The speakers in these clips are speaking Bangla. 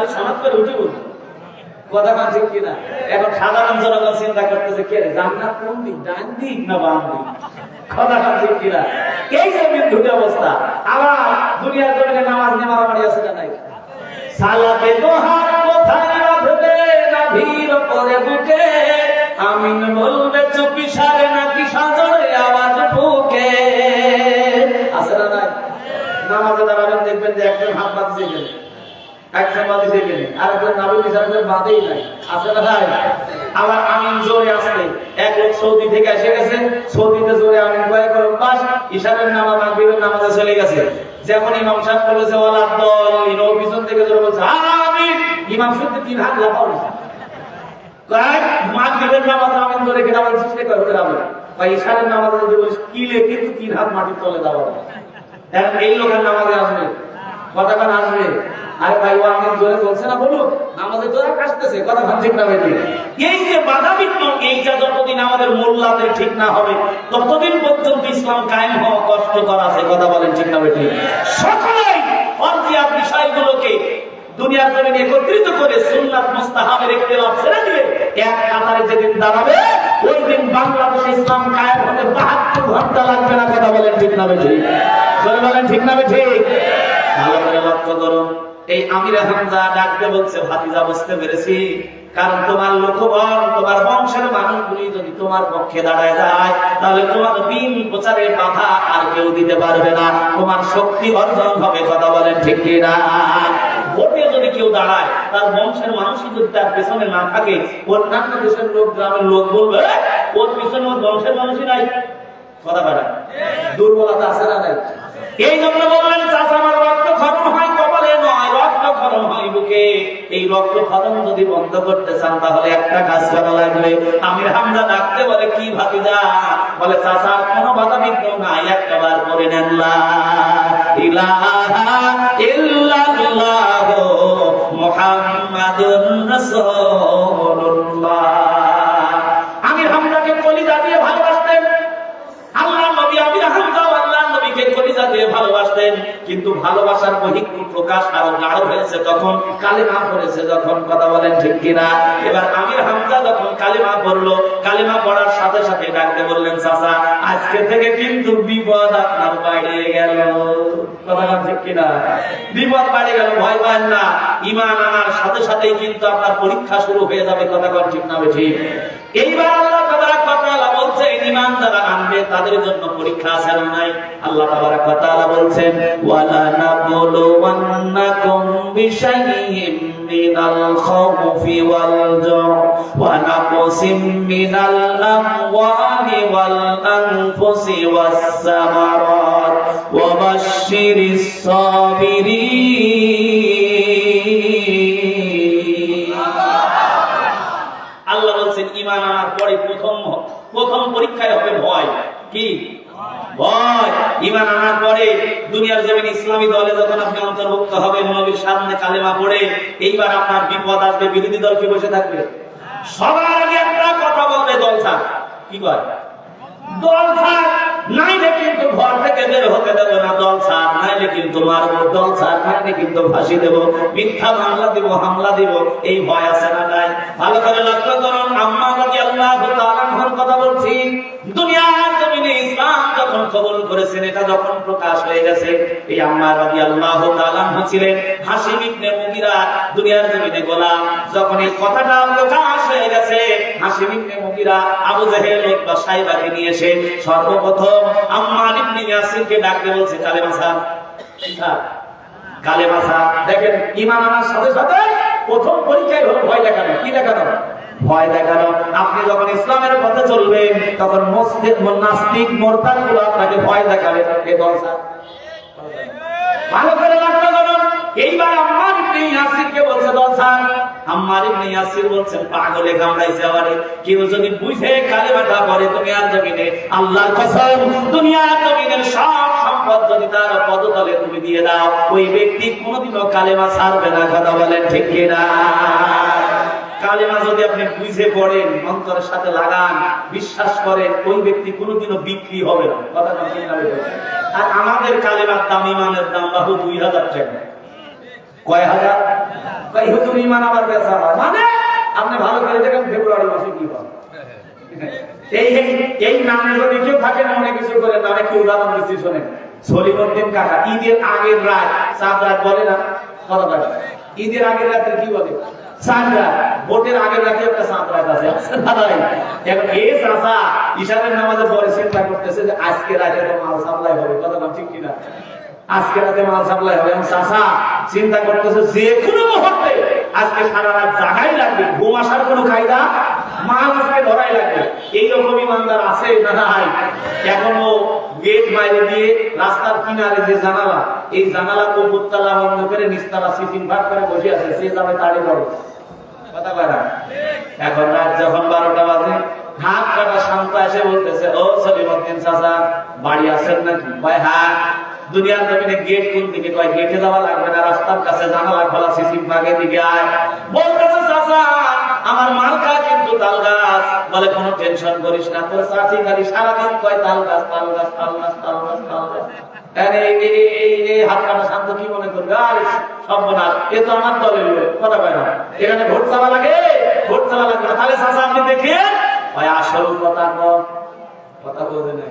খালি সমাজ করে উঠে বলবো কথা না ঠিক কিনা। এখন সাধারণ জনগণ চিন্তা করতেছে কে জান্নাত কোন দিক, ডান দিক না বাম দিক, কথা না ঠিক কিনা। এই যে বিদ্যুৎ অবস্থা, আবার দুনিয়ার জমিনে নামাজ নিয়ে মারামারি আছে না নাই? সালাতে দোহার কোথায় রাখবে না ভিড় করে বুকে, আমিন বলবে চুপি সারে নাকি সাজরে আওয়াজ ঢুকে, আছে না নাই? নামাজে দাঁড়াবেন দেখবেন যে একজন হাত বাদ দিয়ে গেলেন, একজন বাদ দিয়ে গেলেন, আরেকজন নাবি বিচারে বাদেই নাই, আছে না ভাই? আবার আমিন জোরে আসলে এক লোক সৌদি থেকে এসে গেছে, সৌদিতে জোরে আমিন কয়েক করে পাস, ইশারের নামাজ মাগরিবের নামাজে চলে গেছে। যেমন ইমাম সাহেব বলেছে ওয়ালা দল, ও পিছন থেকে জোরে বলছে আমিন, ইমাম শুনতে 3 হাত লাফাও কয়েক মাগরিবের নামাজে আমিন জোরে কিনা বলছিস রে করে রাখবে, বা ইশারের নামাজে যদি বলিস কিলে কিন্তু 3 হাত মাটির তলে দাও। এখন এই লোকের নামাজে আসবে, কতক্ষণ আসবে? আরে ভাই ও আমিন জোরে বলছে না, বলুক নামাজে জোরে আসতেছে, কতক্ষণ ঠিক না বেশি। এই যে বাধা বিঘ্ন, এইটা যতদিন আমাদের মোল্লাদের ঠিক না হবে ততদিন পর্যন্ত ইসলাম কায়েম হওয়া কষ্টকর আছে, কথা বলেন ঠিক না বেশি। সকলেই ফরজিয়াত বিষয়গুলোকে দুনিয়ার জমিনে একত্রিত করে সুন্নাত মুস্তাহাবের ইখতিলাফ ছেড়ে দিয়ে এক কাতারে যেদিন দাঁড়াবে ওই দিন বাংলাদেশে ইসলাম কায়েম হতে 72 ঘন্টা লাগবে না, কথা বলেন ঠিক না বেশি। জোরে বলেন ঠিক না বেশি। ভালো করে লক্ষ্য করুন, এই আমির হামজা ডাকতে বলছে ভাতিজা বুঝতে পেরেছি, কারণ তোমার লক্ষ্যবল তোমার বংশের মানুষগুলি যদি তোমার পক্ষে দাঁড়ায় যায় তাহলে তোমার দিন প্রচারের বাধা আর কেউ দিতে পারবে না, তোমার শক্তি অর্জন হবে, কথা বলেন ঠিক কিনা। ভোটে যদি কেউ দাঁড়ায় তার বংশের মানুষই যদি তার পেছনে না থাকে, অন্যান্য দেশের লোক গ্রামের লোক বলবে ওর পিছনে ওর বংশের মানুষই নাই, কথা বলেন দুর্বলতা আছে না নাই? এই জন্য বললেন চাচা আমার রক্ত খরণ হয় কপালে নয়, রক্ত খরণ হয় বুকে। এই রক্ত খরণ যদি বন্ধ করতে চান তাহলে একটা কাজ করা লাগবে। আমির হামজা ডাকতে বলে কি ভাতিজা? বলে চাচা কোনো বাধা বিঘ্ন নাই, একবার করে নেন লা ইলাহা ইল্লাল্লাহ মুহাম্মাদুর রাসূলুল্লাহ। আমির হামজাকে কলিজা দিয়ে ভালোবাসতেন, আল্লাহ নবী আমির হামজা আল্লাহ নবীকে কলিজা দিয়ে ভালোবাসতেন, কিন্তু ভালোবাসার বহিঃ প্রকাশ আরো গাঢ় হয়েছে তখন কালেমা পড়েছে যখন, কথা বলেন ঠিক কিনা। এবার আমির হামজা যখন কালেমা পড়লো, কালেমা পড়ার সাথে সাথে ডাকতে বললেন চাচা আজকে থেকে কিন্তু বিপদ আপনার বাইরে গেল, কথা বলেন ঠিক কিনা। বিপদ বাইরে গেল, ভয় পান না, ঈমান আনার সাথে সাথেই কিন্তু আপনার পরীক্ষা শুরু হয়ে যাবে, কথা বলেন ঠিক না ঠিক। এইবার আল্লাহ তাবারাক ওয়া তাআলা বলছেন ঈমান যারা আনবে তাদের জন্য পরীক্ষা আছে না নাই? আল্লাহ তাবারাক ওয়া তাআলা বলছেন ওয়ালা নাবলুওয়ান্নাকুম বিশাইইম মিনাল খাউফি ওয়াল জু'i ওয়া নাকসিম মিনাল আমওয়ালি ওয়াল আনফুসি ওয়াস সামারাত ওয়া বাশশিরিস সাবিরিন। আল্লাহ বলছেন ঈমান আনার পরে প্রথম পরীক্ষায় হবে ভয়। কি ভয়? ঈমান আনার পরে দুনিয়ার জমিন ইসলামী দলে যখন আপনি অন্তর্ভুক্ত হবেন, নবীর সামনে কালেমা পড়ে, এইবার আপনার বিপদ আসবে, বিরোধী দল কি বসে থাকবে? সবার আগে একটা কথা বলবে দল থাক। কি কয়? দল থাক, নাইলে কিন্তু ঘর থেকে বের হতে দেবো না, দল ছাড়, নাইলে কিন্তু মারবো, দল ছাড়, নাইলে কিন্তু ফাঁসি দেবো, মিথ্যা মামলা দিব, হামলা দিব, এই ভয় আছে না নাই? ভালো করে লক্ষ্য করুন, আম্মা রাদিয়াল্লাহু তাআলা আনহার কথা বলছি। দুনিয়ার জমিনে ইসলাম যখন কবুল করেছেন, এটা যখন প্রকাশ হয়ে গেছে, এই আম্মা রাদিয়াল্লাহু তাআলা আনহা ছিলেন হাশিম ইবনে মুগীরা, দুনিয়ার জমিনে গোলাম। যখন এই কথাটা প্রকাশ হয়ে গেছে, হাশিম ইবনে মুগীরা আবু জেহেল বা সাইবাকে নিয়ে এসে সর্বপ্রথম আম্মার ইবনে ইয়াসিরকে ডাকতে বলছে কালেমা ছাড়, কালেমা ছাড়। দেখেন ঈমান আনার সাথে সাথে প্রথম পরীক্ষায় হলো ভয় দেখানো। কি দেখানো? ভয় দেখানো। আপনি যখন ইসলামের পথে চলবেন তখন নাস্তিক মোরতাদ গুলো আপনাকে ভয় দেখাবে, এ দল ছাড়। ভালো করে লক্ষ্য করুন, এইবার আম্মার ইবনে ইয়াসিরকে বলছে দল ছাড়। আম্মার ইবনে ইয়াসির বলছেন পাগলে কামড়াইছে আমারে, কেউ যদি বুঝে কালেমাটা পড়ে দুনিয়ার জমিনে, আল্লাহর কসম দুনিয়ার জমিনের সব সম্পদ যদি তার পদতলে তুমি দিয়ে দাও, ওই ব্যক্তি কোনোদিনও কালেমা ছাড়বে না, কথা বলেন ঠিক কিনা। কালেমা যদি আপনি বুঝে পড়েন, অন্তরের সাথে লাগান, বিশ্বাস করেন, ওই ব্যক্তি কোনোদিনও বিক্রি হবে না, কথা ঠিক না। আর আমাদের কালেমার দাম, ইমানের দাম বাহু 2000 টাকা, কয় হাজার? ভাই হুজুর ইমান আবার বেচারা, মানে আপনি ভালো করে দেখেন ফেব্রুয়ারি মাসে কি হয়। এই নামে যদি কেউ থাকে মনে কিছু করে না, অনেক উদাহরণ দিচ্ছি শোনেন। সলিমুদ্দিন কাকা ঈদের আগের রাত, চাঁদ রাত বলে না, কত রাত? ঈদের আগের রাতে কি বলে? চাঁদ রাত। ভোটের আগের রাতে একটা চাঁদ রাত আছে। এখন এই চাচা ইশারের নামাজে পরে চিন্তা করতেছে যে আজকে রাতে তো মাল সাপ্লাই হবে, কথা ঠিক কিনা? আজকে রাতে মাল সাপ্লাই হবে। এবং চাচা চিন্তা করতেছে যে কোনো মুহূর্তে আজকে সারা রাত জাগাই লাগবে, ঘুম আসার কোনো কায়দা, মাল আজকে ধরাই লাগবে। এইরকম ইমানদার আছে না নাই? এখনো গেট বাইরে দিয়ে রাস্তার কিনারে যে জানালা, এই জানালা উপরতলা বন্ধ করে নিচতলা সিটিং ভাগ করে বসে আছে, সে যাবে তাড়ি ধরে, কথা বলে না। এখন রাত যখন 12টা বাজে, হাত কাটা শান্ত এসে বলতেছে, ও সলিমুদ্দিন চাচা বাড়ি আছেন নাকি? কয় হ্যাঁ। দুনিয়ার জমিনে গেট কোন দিকে? কয় গেটে যাওয়া লাগবে না, রাস্তার কাছে জানালা খোলা, সিসিং ভাগের দিকে আয়। বলতেছে চাচা আমার মার্কা কিন্তু তাল গাছ। বলে কোনো টেনশন করিস না, তোর চাচি গাড়ি সারাদিন কয় তাল গাছ, তাল গাছ, তাল গাছ, তাল গাছ, তাল গাছ। হাত কাটা শান্ত কি মনে করবে? আরে সর্বনাশ, এ তো আমার দলের লোক, কথা কয় না। এখানে ভোট চাওয়া লাগে, ভোট চাওয়া লাগবে না। তাহলে চাচা আপনি দেখেন, ভাই আসল কথা কথা বলতে নাই,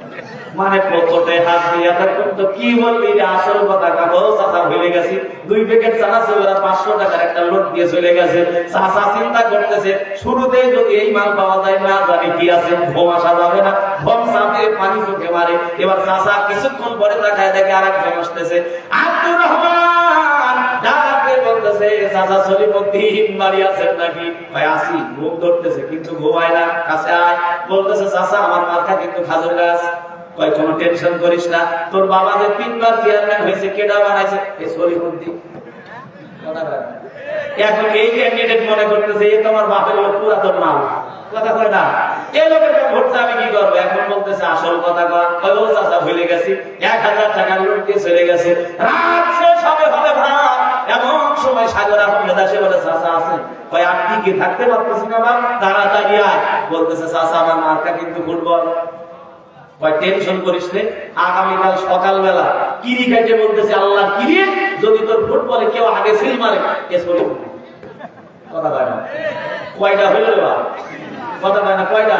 মানে পকেটে হাত দিয়ে থাকুন তো কি বলবি রে, আসল কথা কাবো। চাচা ভুলে গেছি 2 প্যাকেট চানা ছিল, 500 টাকার একটা লোড দিয়ে চলে গেছে। চাচা চিন্তা করতেছে শুরুতে যদি এই মাল পাওয়া যায় না জানি কি আছে, ঘুম আসা যাবে না, ঘুম চাপে পানি চোখে মারে। এবার চাচা কিছুক্ষণ পরে তাকায় দেখে আরেকজন আসতেছে, আব্দুর রহমান ডাকে বলতেছে, চাচা সলিমুদ্দিন বাড়ি আছেন নাকি? ভাই আসি, ঘুম ধরতেছে কিন্তু ঘুমায় না, কাছে আয়। বলতেছে চাচা আমার মাথা কিন্তু খাজুর গাছ। কয় কোনো টেনশন করিস না, তোর বাবা যে 3বার চেয়ারম্যান হয়েছে, কেডা বানাইছে? এই সলিমুদ্দিন। এখন এই ক্যান্ডিডেট মনে করতেছে এই তোমার বাপের লোক, পুরাতন মাল, কথা কয় না। এই লোকের ভোটটা আমি কি করবো? এখন বলতেছে আসল কথা কয়, ও চাচা ভুলে গেছি, 1000 টাকার লোক দিয়ে চলে গেছে। রাত শেষ হবে হবে ভাত, এমন সময় সাগর আহমেদ আসে বলে, চাচা আছেন? কয় আপনি কি থাকতে পারতেছি না বাপ, তাড়াতাড়ি আয়। বলতেছে চাচা আমার মার্কা কিন্তু ফুটবল। কয় টেনশন করিস নে, আগামীকাল সকালবেলা কিরি খাইতে বলতেছে, আল্লাহ কিরি যদি তোর ফুটবলে কেউ আগে সিল মারে, কে চলে কথা কয় না। কয়টা হইল কথা কয় না, কয়টা?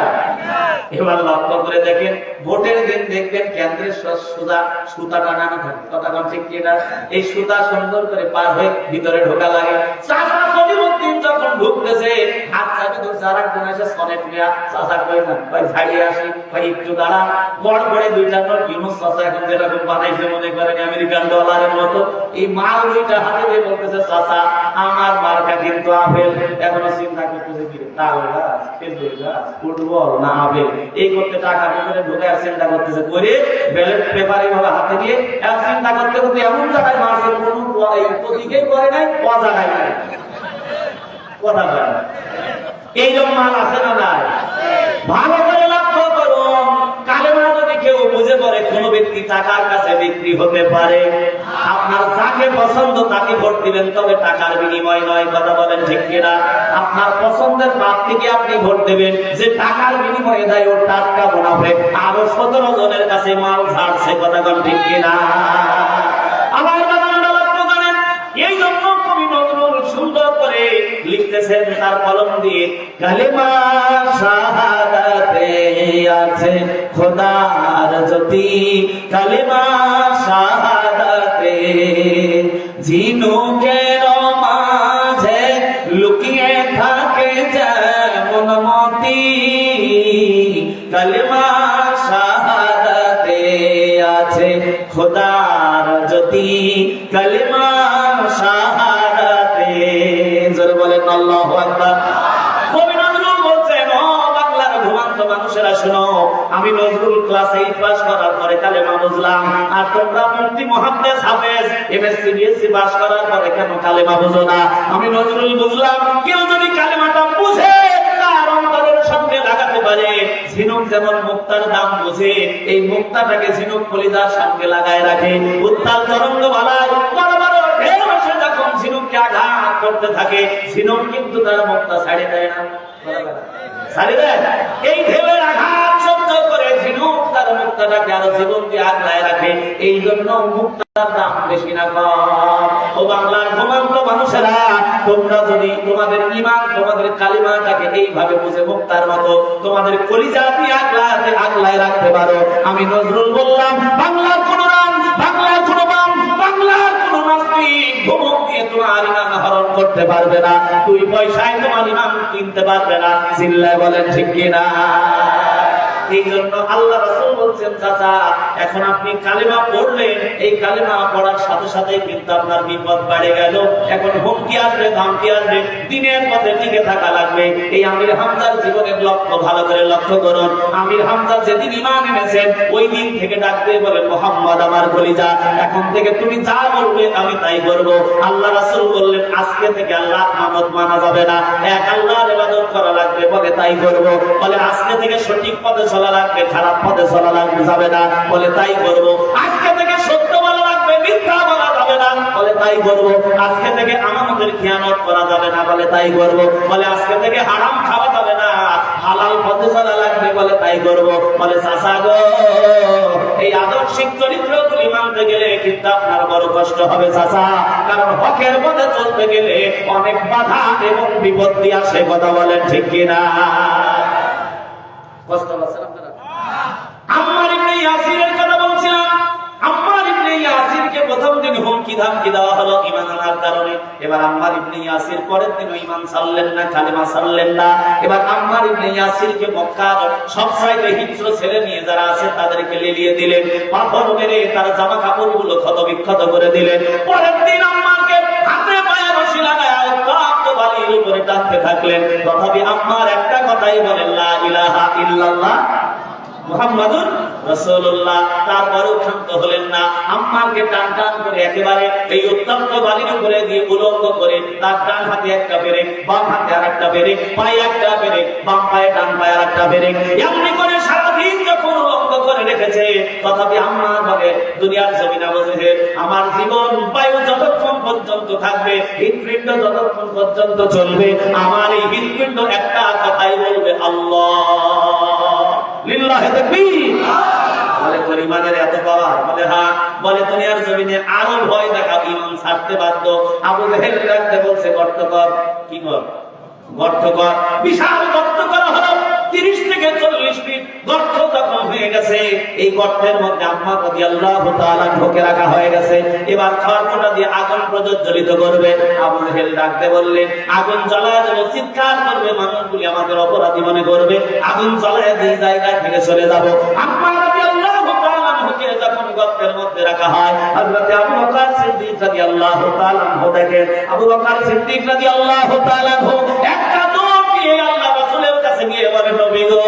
এবার লক্ষ্য করে দেখেন, ভোটের দিন দেখবেন কেন্দ্রের সোজা সুতা টানানো থাকে, কথা কন ঠিক কিনা? এই সুতা সুন্দর করে পার হয়ে ভিতরে ঢোকা লাগে। চাচা সলিমুদ্দিন যখন ঢুকতেছে, হাত চাপে ধরছে, আর একজন এসে সনেট নিয়া, চাচা কই না, ভাই ছাড়িয়ে আসি, ভাই একটু দাঁড়া। বড় করে 2টা নোট ইউনুস চাচা এখন যেরকম বানাইছে মনে করেন আমেরিকান ডলারের মতো, এই মাল 2টা হাতে দিয়ে বলতেছে, চাচা আমার মার্কা কিন্তু আপেল। এখনো চিন্তা করতেছে কি, তাল গাছ, খেজুর গাছ, ফুটবল না আপেল, এই করতে টাকা পেপারে ঢুকে আর চিন্তা করতেছে করে ব্যালট পেপার এইভাবে হাতে দিয়ে চিন্তা করতে করতে এমন জায়গায় মারছে কোন প্রতীকেই করে নাই, অজাগায় নাই, কথা বলে। এইরকম মাল আছে না নাই? ভালো করে লক্ষ্য করুন, কালেমা যদি কেউ বুঝে পড়ে, কোন ব্যক্তি টাকার কাছে বিক্রি হতে পারে। আপনার যাকে পছন্দ তাকে ভোট দিবেন, তবে টাকার বিনিময় নয়, কথা বলেন ঠিক কিনা? আপনার পছন্দের প্রার্থীকে আপনি ভোট দেবেন, যে টাকার বিনিময়ে দেয় ওর টাটকা মুনাফে আরো 17 জনের কাছে মাল ছাড়ছে, কথা বলেন ঠিক কিনা? আবার লক্ষ্য করেন, এই জন্য কবি নজরুল সুন্দর করে লিখতেছেন তার কলম দিয়ে, কালেমা শাহাদাতে আছে খোদার জ্যোতি, কালেমা শাহাদাতে ঝিনুকের মাঝে লুকিয়ে থাকে যেমন মতি, কালেমা শাহাদাতে আছে খোদার জ্যোতি, কালেমা শাহাদাতে। জোরে বলেন আল্লাহু আকবার। কবি নজরুল বলছেন, ও বাংলার ঘুমান্ত মানুষেরা শোনো, আমি নজরুল ক্লাস 8 পাস করার পরে কালেমা বুঝলাম, আর তোমরা মুফতি মুহাদ্দিস হাফেজ এমএসসি বিএসসি পাস করার পরে কেন কালেমা বুঝো না? আমি নজরুল বুঝলাম, কেউ যদি কালেমাটা বুঝে তার অন্তরের সঙ্গে লাগাতে পারে, ঝিনুক যেমন মুক্তার দাম বুঝে, এই মুক্তাটাকে ঝিনুক কলিজার সঙ্গে লাগায় রাখে, উত্তাল তরঙ্গ বালায় বড় বড় ঢেউ এসে যখন ঝিনুককে আঘাত করতে থাকে, ঝিনুক কিন্তু তার মুক্তা ছাড়ে দেয় না। এই ঢেউয়ের আঘাত সহ্য করে ঝিনুক তার মুক্তাটাকে আরো জীবন দিয়ে আগলায় রাখে। এই জন্য মুক্তার দাম বেশি না কম। ও বাংলার ঘুমন্ত মানুষেরা, তোমরা যদি তোমাদের ঈমান, তোমাদের কালিমাটাকে এইভাবে বুঝে মুক্তার মতো তোমাদের কলিজা দিয়ে আগলায় রাখতে পারো, আমি নজরুল বললাম, বাংলার কোন রাম, বাংলার কোন বাম, বাংলার কোন নাস্তিক ধমক দিয়ে তোমার ঈমান হরণ করতে পারবে না। 2 পয়সায় তোমার ঈমান কিনতে পারবে না। চিল্লায় বলেন ঠিক কিনা? এই জন্য আল্লাহ রাসূল বলছেন, চাচা এখন আপনি কালেমা পড়লেন, এই কালেমা পড়ার সাথে সাথে কিন্তু আপনার বিপদ বেড়ে গেল। এখন হুমকি আসবে, ধামকি আসবে, দিনের পথে টিকে থাকা লাগবে। এই আমির হামজার জীবনের লক্ষ্য ভালো করে লক্ষ্য করুন। আমির হামজা যেদিন ঈমান এনেছেন ওই দিন থেকে ডাকতে বলে, মুহাম্মদ আমার কলিজা, এখন থেকে তুমি যা বলবে আমি তাই করব। আল্লাহ রাসূল বললেন, আজকে থেকে আল্লাহ মানত মানা যাবে না, এক আল্লাহর ইবাদত করা লাগবে। বলে তাই করব। বলে আজকে থেকে সঠিক পথে চলা লাগবে, খারাপ পথে চলা লাগবে যাবে না। বলে তাই করব। আজকে থেকে সত্য বলা লাগবে, মিথ্যা বলা যাবে না। বলে তাই করব। আজকে থেকে আমাদের খিয়ানত করা যাবে না। বলে তাই করব। বলে আজকে থেকে হারাম খাওয়া যাবে না, হালাল পথে চলা লাগবে। বলে তাই করব। বলে চাচা গো, এই আদর্শিক চরিত্রগুলি মানতে গেলে কিন্তু আপনার বড় কষ্ট হবে চাচা, কারণ হকের পথে চলতে গেলে অনেক বাধা এবং বিপত্তি আসে। কথা বলেন ঠিক কিনা? কষ্ট পাচ্ছেন আপনারা? আম্মার ইবনে ইয়াসিরের কথা বলছিলাম। আম্মার ইবনে ইয়াসিরকে প্রথম দিন হুমকি ধামকি দেওয়া হলো ঈমান আনার কারণে। এবার আম্মার ইবনে ইয়াসির পরের দিন ঈমান ছাড়লেন না, কালেমা ছাড়লেন না। এবার আম্মার ইবনে ইয়াসিরকে মক্কার সব সাইডে হিংস্র ছেলে নিয়ে যারা আছে তাদেরকে লেলিয়ে দিলেন, পাথর মেরে তার জামা কাপড়গুলো ক্ষত বিক্ষত করে দিলেন। পরের দিন আম্মারকে হাতে পায়ে রশি লাগায় উত্তপ্ত বালির উপরে টানতে থাকলেন। তথাপি আম্মার একটা কথাই বলেন, লা ইলাহা ইল্লাল্লাহ মুহাম্মাদুর রাসূলুল্লাহ। তারপরেও ক্ষান্ত হলেন না। আম্মাকে টান টান করে একেবারে এই উত্তপ্ত বালির উপরে দিয়ে উলঙ্গ করে তার ডান হাতে একটা পেরেক, বাম হাতে আরেকটা পেরেক, পায়ে একটা পেরেক, বাম পায়ে ডান পায়ে আরেকটা পেরেক, এমনি করে সারাদিন যখন উলঙ্গ করে রেখেছে, তথাপি আম্মা বলে, দুনিয়ার জমিনে বসে আমার জীবন বায়ু যতক্ষণ পর্যন্ত থাকবে, হৃদপিণ্ড যতক্ষণ পর্যন্ত চলবে, আমার এই হৃদপিণ্ড একটা কথাই বলবে, আল্লাহ লিল্লাহি তাকবীর। বলে তোর ঈমানের এত পাওয়ার? বলে হ্যাঁ। বলে দুনিয়ার জমিনে আরো ভয় দেখা, ঈমান ছাড়তে বাধ্য। আবু জেহেল রাখতে বলছে, গর্ত কর। কি কর? গর্ত কর। বিশাল গর্ত করা হলো, 30 থেকে 40 ফিট গর্ত যখন হয়ে গেছে, এই গর্তের মধ্যে আম্মা রাদিয়াল্লাহু তাআলা ঢোকে রাখা হয়ে গেছে। এবার খড়কুটা দিয়ে আগুন প্রজ্বলিত করবে। আবু জেহেল ডাকতে বললেন, আগুন জ্বালায় দেব, চিৎকার করবে, মানুষগুলি আমাদের অপরাধী মনে করবে, আগুন জ্বালায় দিয়ে জায়গা থেকে চলে যাব। আম্মা রাদিয়াল্লাহু তাআলা ঢোকে যখন গর্তের মধ্যে রাখা হয়, হযরত আবু বকর সিদ্দিক রাদিয়াল্লাহু তাআলা দেখেন, আবু বকর সিদ্দিক রাদিয়াল্লাহু তাআলা একটা দৌড় দিয়ে আল্লাহ রাসূলের কাছে গিয়ে বলে, নবী গো,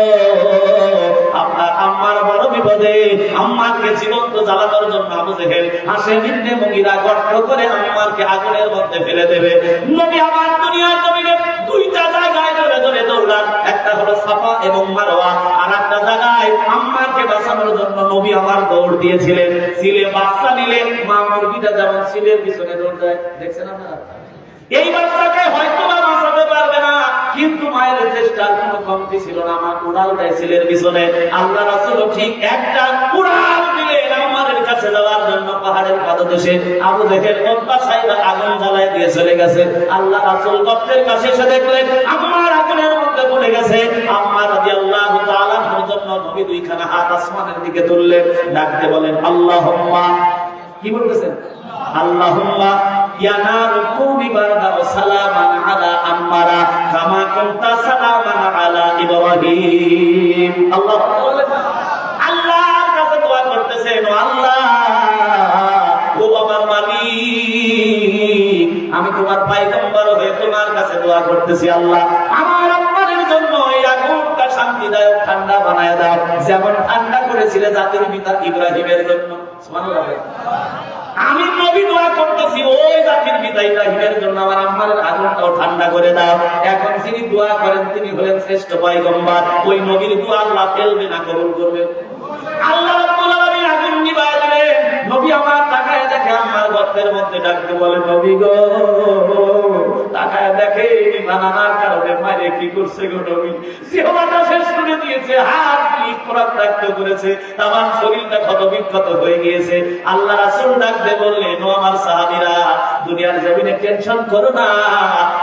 আপনার আম্মার বড় বিপদে, আম্মাকে জীবন্ত জ্বালানোর জন্য আবু জেহেল হাসেম ইবনে মুগীরা গর্ত করে আম্মাকে আগুনের মধ্যে ফেলে দেবে। নবী আমার দুনিয়ার জমিনে 2টা জায়গায় জোরে জোরে দৌড়ান, একটা হলো সাফা এবং মারওয়া, আর একটা জায়গায় আম্মাকে বাঁচানোর জন্য নবী আমার দৌড় দিয়েছিলেন। সিলে বাচ্চা নিলে মা মুরগিটা যেমন সিলের পিছনে দৌড় দেয়, দেখছেন আপনারা? এই বাচ্চাকে হয়তো বা বাঁচাতে পারবে না, কিন্তু মায়ের চেষ্টার কোনো কমতি ছিল না। মা উড়াল দেয় ছেলের পিছনে। আল্লাহ রাসূল ঠিক একটা উড়াল দিলেন আমাদের কাছে যাওয়ার জন্য পাহাড়ের পাদদেশে। আবু জেহেল অত্যাচারীরা আগুন জ্বালায় দিয়ে চলে গেছে। আল্লাহ রাসূল গর্তের কাছে এসে দেখলেন আম্মার আগুনের মধ্যে পড়ে গেছে। আম্মা রাদিয়াল্লাহু তাআলা এর জন্য নবী 2খানা হাত আসমানের দিকে তুললেন, ডাকতে বলেন, আল্লাহুম্মা। কি বলতেছেন? আল্লাহুম্মা ইয়া নারু কুনি বারদা ওয়া সালামান আলা আম্মারা কামা কুনতা সালামান আলা ইব্রাহিম। আল্লাহ আল্লাহর কাছে দোয়া করতেছেন, আল্লাহ ও আমার মালিক, আমি তোমার পয়গম্বর হয়ে তোমার কাছে দোয়া করতেছি, আল্লাহ আমার আম্মার জন্য এই আগুনটা শান্তিদায়ক ঠান্ডা বানায় দাও, যেমন ঠান্ডা করেছিলে জাতির পিতা ইব্রাহিমের জন্য। সুবহানাল্লাহ। আমি নবী দোয়া করতেছি ওই জাতির পিতা ইব্রাহিমের জন্য আমার আম্মার আগুনটাও ঠান্ডা করে দাও। এখন যিনি দোয়া করেন তিনি হলেন শ্রেষ্ঠ পয়গম্বর। ওই নবীর দোয়া আল্লাহ ফেলবে না, কবুল করবে। আল্লাহ রাব্বুল আলামিন আগুন নিভায় দিলেন। নবী আমার তাকায় দেখে আম্মার গর্তের মধ্যে ডাকতে বলে, নবী গো, তাকায় দেখে বানানার কারণে মায়ের কি কি করছে গো নবী? জিহ্বাটা শেষ করে দিয়েছে, হাত ক্লিক করার রাখতে করেছে, তামাম শরীরটা ক্ষত বিক্ষত হয়ে গিয়েছে। আল্লাহ রাসূল ডাকতে বললেন, ও আমার সাহাবীরা, দুনিয়ার জমিনে টেনশন করো না,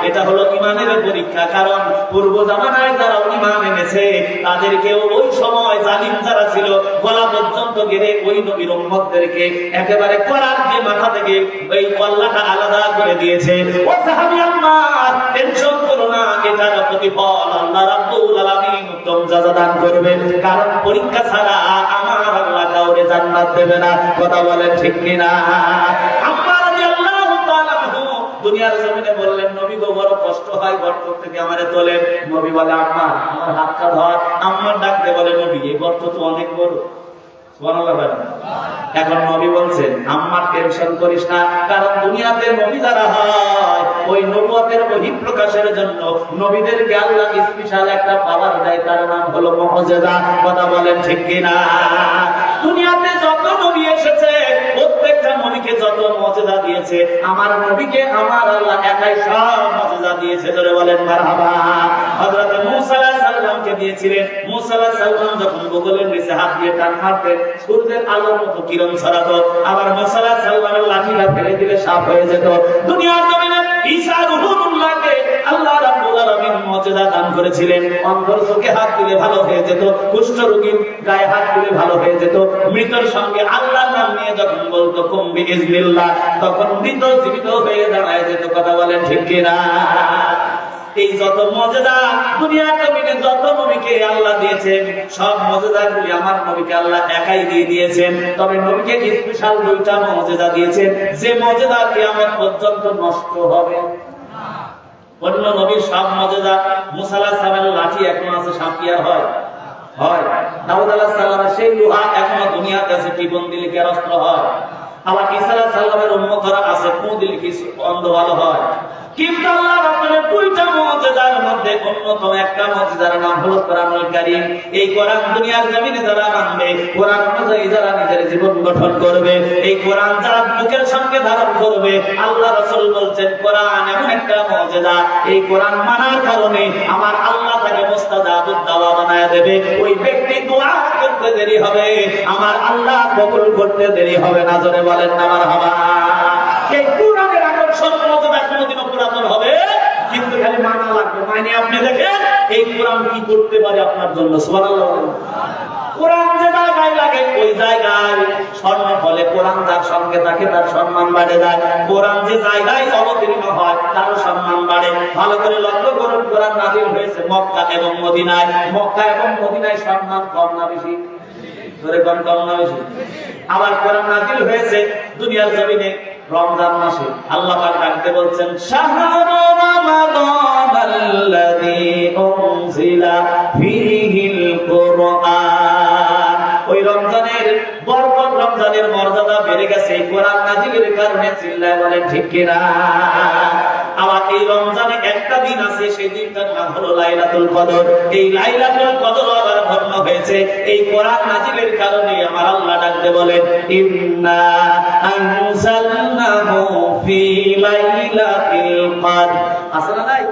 এটা হলো ঈমানের পরীক্ষা। কারণ পূর্ব জামানায় যারা ঈমান এনেছে তাদেরকেও ওই সময় জালিম যারা ছিল গলা পর্যন্ত গেড়ে ওই নবীর উম্মতদেরকে একেবারে করার দিয়ে মাথা থেকে এই কল্লাটা আলাদা করে দিয়েছে। ও সাহাবী আমার, টেনশন করো না, এটার প্রতিফল আল্লাহ রাব্বুল আলামিন উত্তম যাজা দান করবে। কারণ পরীক্ষা ছাড়া আমার আল্লাহ কাউরে জান্নাত দেবে না। কথা বলেন ঠিক কিনা? আম্মা রাদিয়াল্লাহু তাআলা দুনিয়ার জমিনে বললেন, নবী গো বড় কষ্ট হয়, গর্ত থেকে আমারে তোলেন। নবী বলে, আম্মা আমার হাতটা ধর। আম্মা ডাকতে বলে, নবী এই গর্ত তো অনেক বড়। এখন নবী বলছেন, আম্মার টেনশন করিস না, কারণ দুনিয়াতে নবী যারা হয় ওই নবুয়তের বহিঃপ্রকাশের জন্য নবীদেরকে আল্লাহ স্পেশাল একটা পাওয়ার দেয়, তার নাম হলো মুআজিজা। কথা বলেন ঠিক কিনা? দুনিয়াতে যত নবী এসেছে প্রত্যেকটা নবীকে যত মুআজিজা দিয়েছে, আমার নবীকে আমার আল্লাহ একাই সব মুআজিজা দিয়েছে। ধরে বলেন মারহাবা। হযরত মূসা আলাইহিস সালামকে দিয়েছিলেন। মূসা আলাইহিস সালাম যখন বগলের নিচে হাত দিয়ে টান মারতেন, সূর্যের আলোর মতো কিরণ ছড়াতো। আবার মূসা আলাইহিস সালামের লাঠিটা ফেলে দিলে সাপ হয়ে যেত। দুনিয়ার জমিনে ঈসা রূহুল্লাহকে আল্লাহ রাব্বুল আলামিন মুআজিজা দান করেছিলেন। অন্ধর চোখে হাত দিলে ভালো হয়ে যেত, কুষ্ঠ রোগীর গায়ে হাত দিলে ভালো হয়ে যেত। মৃতের সঙ্গে আল্লাহর নাম নিয়ে যখন বলতো কুম বিইজনিল্লাহ, তখন মৃত জীবিত হয়ে দাঁড়ায় যেত। কথা বলেন ঠিক কিনা? এই যত মুআজিজা দুনিয়ার জমিনে যত নবীকে আল্লাহ দিয়েছেন, সব মুআজিজাগুলি আমার নবীকে আল্লাহ একাই দিয়ে দিয়েছেন। তবে নবীকে স্পেশাল দুইটা মুআজিজা দিয়েছেন, যে মুআজিজা কিয়ামত পর্যন্ত নষ্ট হবে না। অন্য নবীর সব মুআজিজা, মূসা আলাইহিস সালামের লাঠি এখন আছে, সাপিয়া হয় হয়। দাউদ আলাইহিস সালামের সেই লোহা এখনো দুনিয়াতে আছে, টিপন দিলে কি অস্ত্র হয়। আবার ঈসা আলাইহিস সালামের উম্মতরা আছে, ফু দিলে কি অন্ধ ভালো হয়। কিন্তু আল্লাহ রাসূলের দুইটা মুআজিজার মধ্যে অন্যতম একটা মুআজিজার নাম হলো কোরআনুল কারীম। এই কোরআন দুনিয়ার জমিনে যারা মানবে, কোরআন অনুযায়ী যারা নিজের জীবন গঠন করবে, এই কোরআন যারা বুকের সঙ্গে ধারণ করবে, আল্লাহ রাসূল বলছেন কোরআন এমন একটা মুআজিজা, এই কোরআন মানার কারণে আমার আল্লাহ তাকে মুস্তাজাবুদ দাওয়া বানায় দেবে। ওই ব্যক্তি দোয়া করতে দেরি হবে, আমার আল্লাহ কবুল করতে দেরি হবে না। জোরে বলেন না মারহাবা। এই কোরআনের আকর্ষণ মুআজিজা কোনদিনও পুরাতন হবে, কিন্তু খালি মানা লাগবে। মানে আপনি দেখেন এই কোরআন কি করতে পারে আপনার জন্য। সুবহানাল্লাহ। কোরআন যে জায়গায় লাগে ওই জায়গায় স্বর্ণ ফলে, কোরআন যার সঙ্গে থাকে তার সম্মান বাড়ে যায়। কোরআন যে জায়গায় অবতীর্ণ হয় তার সম্মান বাড়ে। ভালো করে লক্ষ্য করুন, কোরআন নাযিল হয়েছে মক্কা এবং মদিনায়। মক্কা এবং মদিনায় সম্মান কম না বেশি? ধরে কম কম না বেশি? আবার কোরআন নাযিল হয়েছে দুনিয়ার জমিনে রমজান মাসে। আল্লাহ পাক ডাকতে বলছেন, শাহরু রমাদানাল্লাযী উনজিলা ফীহিল কুরআন। ওই রমজানের বরকত, রমজানের মর্যাদা বেড়ে গেছে এই কোরআন নাযিলের কারণে। চিল্লায় বলেন ঠিক কিনা? আবার এই রমজানে একটা দিন আছে, সেই দিনটার নাম হলো লাইলাতুল কদর। এই লাইলাতুল কদর আবার ধন্য হয়েছে এই কোরআন নাযিলের কারণে। আমার আল্লাহ ডাকতে বলেন, ইন্না আনজালনাহু ফি লাইলাতিল কদর। আছে না নাই?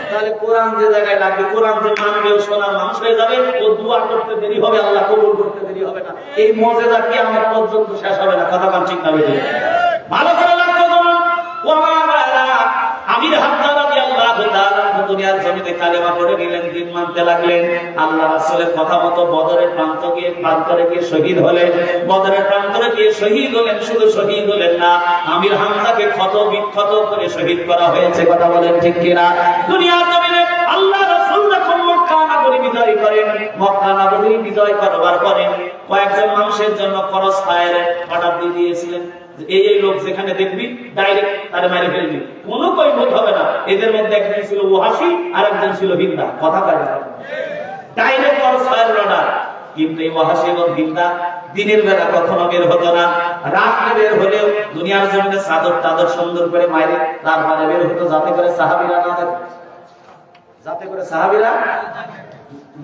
তাহলে কোরআন যে জায়গায় লাগবে, কোরআন যে মানবে ও শোনার মানুষ হয়ে যাবে, ও দোয়া করতে দেরি হবে, আল্লাহ কবুল করতে দেরি হবে না। এই মুআজিজা কিয়ামত পর্যন্ত শেষ হবে না। কথা বলেন ঠিক না বেঠিক? ভালো করে লক্ষ্য করুন। ও আমার ভাইরা, আমির হামজা রাদিয়াল্লাহু তাআলা দুনিয়ার জমিনে কালেমা পড়ে গেলেন, দিন মানতে লাগলেন। আল্লাহ রাসূলের কথা মতো বদরের প্রান্তরে গিয়ে শহীদ হলেন। বদরের প্রান্তরে গিয়ে শহীদ হলেন। শুধু শহীদ হলেন না, আমির হামজাকে ক্ষত বিক্ষত করে শহীদ করা হয়েছে। কথা বলেন ঠিক কিনা? দুনিয়ার জমিনে আল্লাহ রাসূল যখন মক্কা নগরী বিজয় করেন, মক্কা নগরী বিজয় করবার পরে কয়েকজন মানুষের জন্য খরচ ফায়ার অর্ডার দিয়ে দিয়েছিলেন। এই লোক যেখানে দেখবি ডাইরেক্ট তারে মারে ফেলবি, কোনো কৈফিয়ত হবে না। এদের মধ্যে একজন ছিল ওয়াহাশী আর একজন ছিল হিন্দা। কথা কাজে ডাইরেক্ট খরচ ফায়ার অর্ডার। কিন্তু এই ওয়াহাশী এবং হিন্দা দিনের বেলা কখনো বের হতো না, রাতে বের হলেও দুনিয়ার জমিনে চাদর টাদর সুন্দর করে মাইরে তারপরে বের হতো, যাতে করে সাহাবীরা না দেখে, যাতে করে সাহাবীরা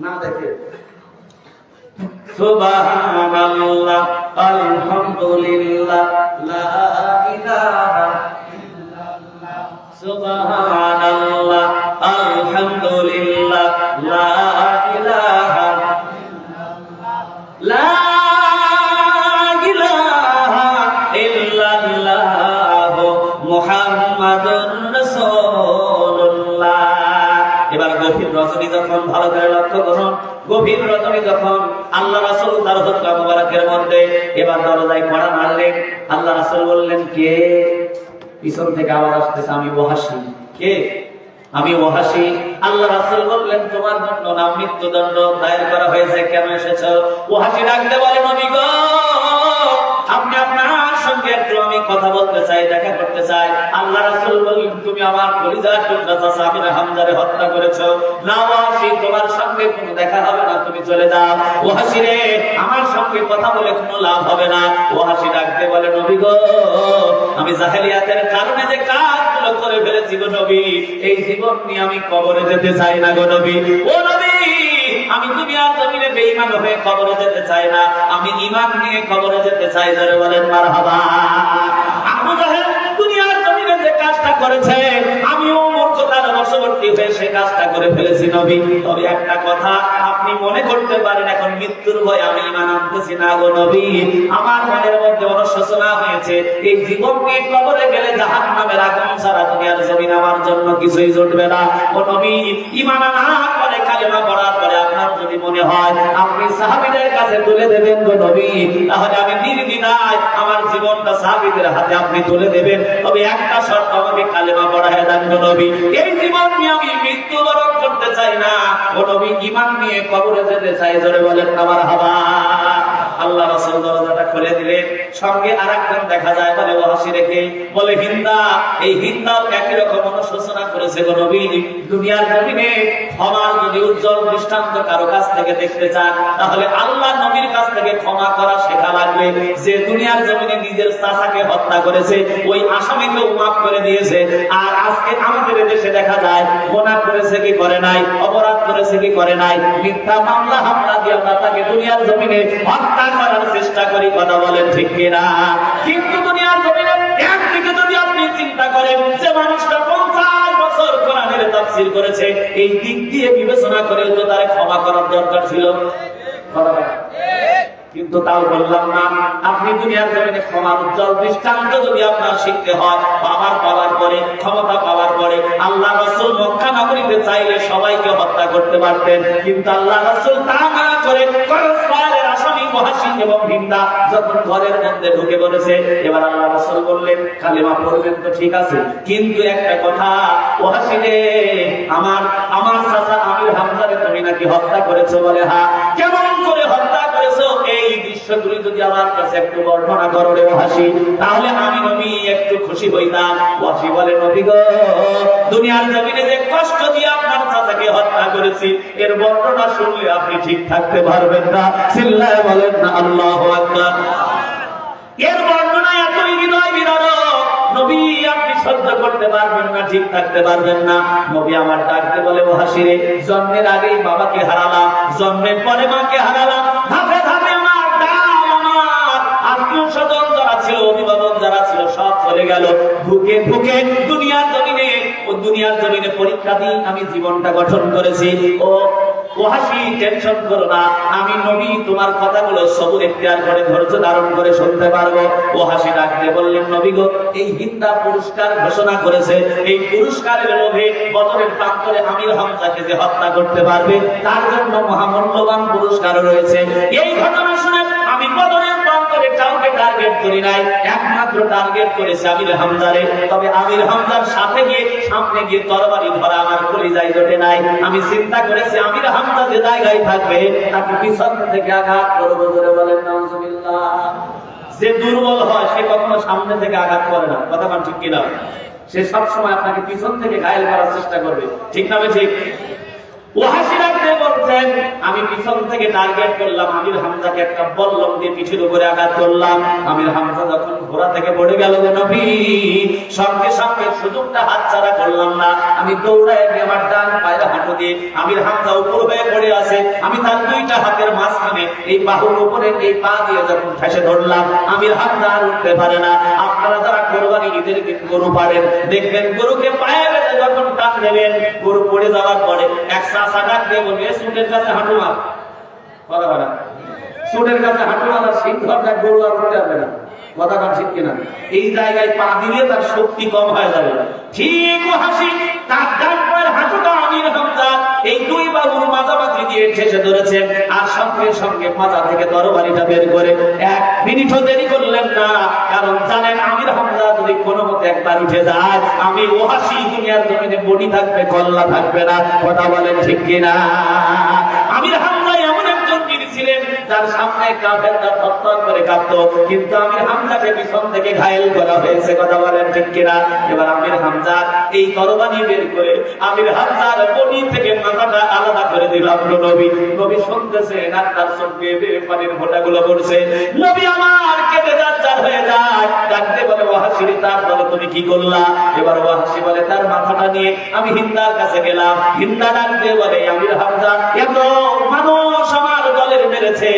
না দেখে। সুবহানাল্লাহ, আলহামদুলিল্লাহ, লা ইলাহা ইল্লাল্লাহ। সুবহানাল্লাহ, আলহামদুলিল্লাহ, রজনী যখন, ভালো করে লক্ষ্য করুন, গভীর রজনী যখন আল্লাহ রাসূল তার হুজরা মুবারকের মধ্যে এবার দরজায় কড়া মারলেন। আল্লাহ রাসূল বললেন, কে? পিছন থেকে আওয়াজ আসতেছে, আমি ওয়াহাশী। কে? আমি ওয়াহাশী। আল্লাহ রাসূল বললেন, তোমার জন্য না মৃত্যুদণ্ড দায়ের করা হয়েছে, কেন এসেছো? ওয়াহাশী ডাকতে বলে, নবী গো, আপনি আপনার সঙ্গে একটু আমি কথা বলতে চাই, দেখা করতে চাই। আল্লাহ রাসূল বললেন, তুমি আমার কলিজার টুকরা চাচা আমির হামজারে হত্যা করেছো। না ওয়াহাশী, তোমার সঙ্গে কোনো দেখা হবে না, তুমি চলে যাও। ওয়াহাশী রে, আমার সঙ্গে কথা বলে কোনো লাভ হবে না। ওয়াহাশী ডাকতে বলে, নবী গো, আমি জাহেলিয়াতের কারণে যে কাজগুলো করে ফেলেছি গো নবী, এই জীবন নিয়ে আমি কবরে যেতে চাই না গো নবী। ও নবী, আমি দুনিয়ার জমিনে বেঈমান হয়ে কবরে যেতে চাই না, আমি ঈমান নিয়ে কবরে যেতে চাই। জোরে বলেন মারহাবা। আবু জাহেল দুনিয়ার জমিনে যে কাজটা করেছে, আমিও মূর্খতার বশবর্তী হয়ে সে কাজটা করে ফেলেছি নবী। তবে একটা কথা আপনি মনে করতে পারেন, এখন মৃত্যুর ভয় আমি ঈমান আনতেছি না গো নবী। আমার মনের মধ্যে অনুশোচনা হয়েছে, এই জীবনকে কবরে গেলে জাহান্নামের আগুন ছাড়া দুনিয়ার জমিন আমার জন্য কিছুই জুটবে না। ও নবী, ঈমান আনা করে কালেমা পড়ার পরে আপনার যদি মনে হয় আপনি সাহাবীদের কাছে তুলে দেবেন গো নবী, তাহলে আমি নির্দ্বিধায় আমার জীবনটা সাহাবীদের হাতে আপনি তুলে দেবেন। তবে একটা শর্ত, আমাকে কালেমা পড়ায় দেন গো নবী। এই জীবন নিয়ে আমি মৃত্যুবরণ করতে চাই না ও নবী, ঈমান নিয়ে কবরে যেতে চাই। জোরে বলেন মারহাবা। আল্লাহ রাসূল দরজাটা খুলে দিলেন। সঙ্গে আরেকজন দেখা যায়, বলে ওয়াহাশী রেখে বলে, হিন্দা। এই হিন্দাও একই রকম অনুশোচনা করেছে গো নবী। দুনিয়ার জমিনে ক্ষমার যদি উজ্জ্বল দৃষ্টান্ত কারো কাছ থেকে দেখতে চান, তাহলে আল্লাহ নবীর কাছ থেকে ক্ষমা করা শেখা লাগবে। যে দুনিয়ার জমিনে নিজের চাচাকে হত্যা করেছে, ওই আসামিকেও মাফ করে দিয়েছে। আর আজকে আমাদের দেশে দেখা যায়, গুনাহ করেছে কি করে নাই, অপরাধ করেছে কি করে নাই, মিথ্যা মামলা হামলা দিয়ে আমরা তাকে দুনিয়ার জমিনে হত্যা করার চেষ্টা করি। কথা বলেন ঠিক কিনা? কিন্তু দুনিয়ার জমিনে একদিকে যদি আপনি চিন্তা করেন যে মানুষটা 50 বছর কোরআনের তাফসীর করেছে, এই দিক দিয়ে বিবেচনা করে তো তার ক্ষমা করার দরকার ছিল। কিন্তু তাও বললাম না, আপনি দুনিয়ার জমিনে ক্ষমার উজ্জ্বল দৃষ্টান্ত যদি আপনার শিখতে হয়, পাওয়ার পরে, ক্ষমতা পাওয়ার পরে, আল্লাহ রাসূল মক্কা নগরীতে চাইলে সবাইকে হত্যা করতে পারতেন। কিন্তু আল্লাহ রাসূল তা না করে করসফারের আসামি ওয়াহাশী এবং হিন্দা যখন ঘরের মধ্যে ঢুকে পড়েছে, এবার আল্লাহ রাসূল বললেন, কালেমা পড়বেন তো ঠিক আছে, কিন্তু একটা কথা, ওয়াহাশী রে, আমার চাচা আমির হামজারে তুমি নাকি হত্যা করেছো? বলে, হ্যাঁ। কেমন করে হত্যা করেছো? এই দৃশ্যগুলি যদি আমার কাছে একটু বর্ণনা করো রে ওয়াহাশী, তাহলে আমি নবী একটু খুশি হইতাম। ওয়াহাশী বলে, নবী গো, দুনিয়ার জমিনে যে কষ্ট দিয়ে আপনার চাচাকে হত্যা করেছি, এর বর্ণনা শুনলে আপনি ঠিক থাকতে পারবেন না। চিল্লায় বলেন না আল্লাহু আকবার। এর বর্ণনা এতই হৃদয় বিদারক, নবী আপনি সহ্য করতে পারবেন না, ঠিক থাকতে পারবেন না। নবী আমার ডাকতে বলে, ওয়াহাশী রে, জন্মের আগেই বাবাকে হারালাম, জন্মের পরে মাকে হারালাম, ধাপে ধাপে আমার ডাল, আমার আত্মীয় স্বজন যারা ছিল, অভিভাবক যারা ছিল, সব চলে গেল। ধুকে ধুকে দুনিয়ার জমিনে পরীক্ষা দিয়ে আমি জীবনটা গঠন করেছি। ও ওয়াহাশী, টেনশন করো না, আমি নবী তোমার কথাগুলো সবুর ইখতিয়ার করে ধৈর্য ধারণ করে শুনতে পারবো। ওয়াহাশী ডাকতে বললেন, নবী গো, এই হিন্দা পুরস্কার ঘোষণা করেছে, এই পুরস্কারের লোভে বদরের প্রান্তরে আমির হামজাকে যে হত্যা করতে পারবে, তার জন্য মহামূল্যবান পুরস্কার রয়েছে। এই ঘটনা শুনে আমি বদরের প্রান্তরে কাউকে টার্গেট করি নাই, একমাত্র টার্গেট করেছে আমির হামজারে। তবে আমির হামজার সাথে গিয়ে, সামনে গিয়ে তরবারি ধরা আমার কলিজায় জোটে নাই। আমি চিন্তা করেছি আমির হামজা যে জায়গায় থাকবে, তাকে পিছন থেকে আঘাত করবো। জোরে বলেন নাউজুবিল্লাহ। যে দুর্বল হয় সে কখনো সামনে থেকে আঘাত করে না। কথা বলেন ঠিক কিনা? সে সবসময় আপনাকে পিছন থেকে ঘায়েল করার চেষ্টা করবে। ঠিক না? ঠিক। ওয়াহাশী ডাকতে বলছেন, আমি পিছন থেকে টার্গেট করলাম আমির হামজাকে, একটা বল্লম দিয়ে পিঠের উপরে আঘাত করলাম। আমির হামজা যখন ঘোড়া থেকে পড়ে গেল গো নবী, সঙ্গে সঙ্গে সুযোগটা হাতছাড়া করলাম না। আমি দৌড়ায় গিয়ে আমার ডান পায়ের হাঁটু দিয়ে আমির হামজা উপর হয়ে পড়ে আছে, আমি তার দুইটা হাতের মাঝখানে এই বাহুর উপরে এই পা দিয়ে যখন ঠেসে ধরলাম, আমির হামজা আর উঠতে পারে না। আপনারা যারা কোরবানি ঈদের দিন গরু পাড়েন, দেখবেন গরুকে পায়ে বেঁধে যখন টান দেবেন, গরু পড়ে যাওয়ার পরে এক চাচা ডাক দিয়ে বলবে, সুটের কাছে হাঁটু মার। কথা বলা, সুটের কাছে হাঁটু মারার সিংহটা গরু আর উঠতে পারবে না। কথা বল ঠিক কিনা? এই জায়গায় পা দিলে তার শক্তি কম হয়ে যাবে। ঠিক ওয়াহাশী, তার ডান পায়ের হাঁটুটা আমির হামজা এই দুই ধরেছেন আর সঙ্গে সঙ্গে মাথা থেকে তরবারিটা বের করে 1 মিনিটও দেরি করলেন না, কারণ জানেন আমির হামজা যদি কোনো মতে একবার উঠে যায় আমি ওয়াহশী দুনিয়ার জমিনে বডি থাকবে কল্লা থাকবে না। কথা বলেন ঠিক কিনা? আমির হামজা এমন একজন বীর ছিলেন যার সামনে কাফেররা থরথর করে কাঁপতো, কিন্তু আমির হামজাকে পিছন থেকে ঘায়েল করা হয়েছে। কথা বলেন ঠিক কিনা? এবার আমির হামজা এই তরবারি বের করে আমির হামজার বডি থেকে মাথাটা আলাদা করে দিলাম। নবী নবী শুনতেছেন আর তার চোখে পানির ফোঁটাগুলো পড়ছে। নবী আমার কেঁদে যাচ্ছার হয়ে যায়, ডাকতে বলে ওয়াহশী, তার বলে তুমি কি করলা? এবার ওয়াহশী বলে তার মাথাটা নিয়ে আমি হিন্দার কাছে গেলাম। হিন্দা ডাকতে বলে আমির হামজা এত মানুষ আমার দলের মেরেছে,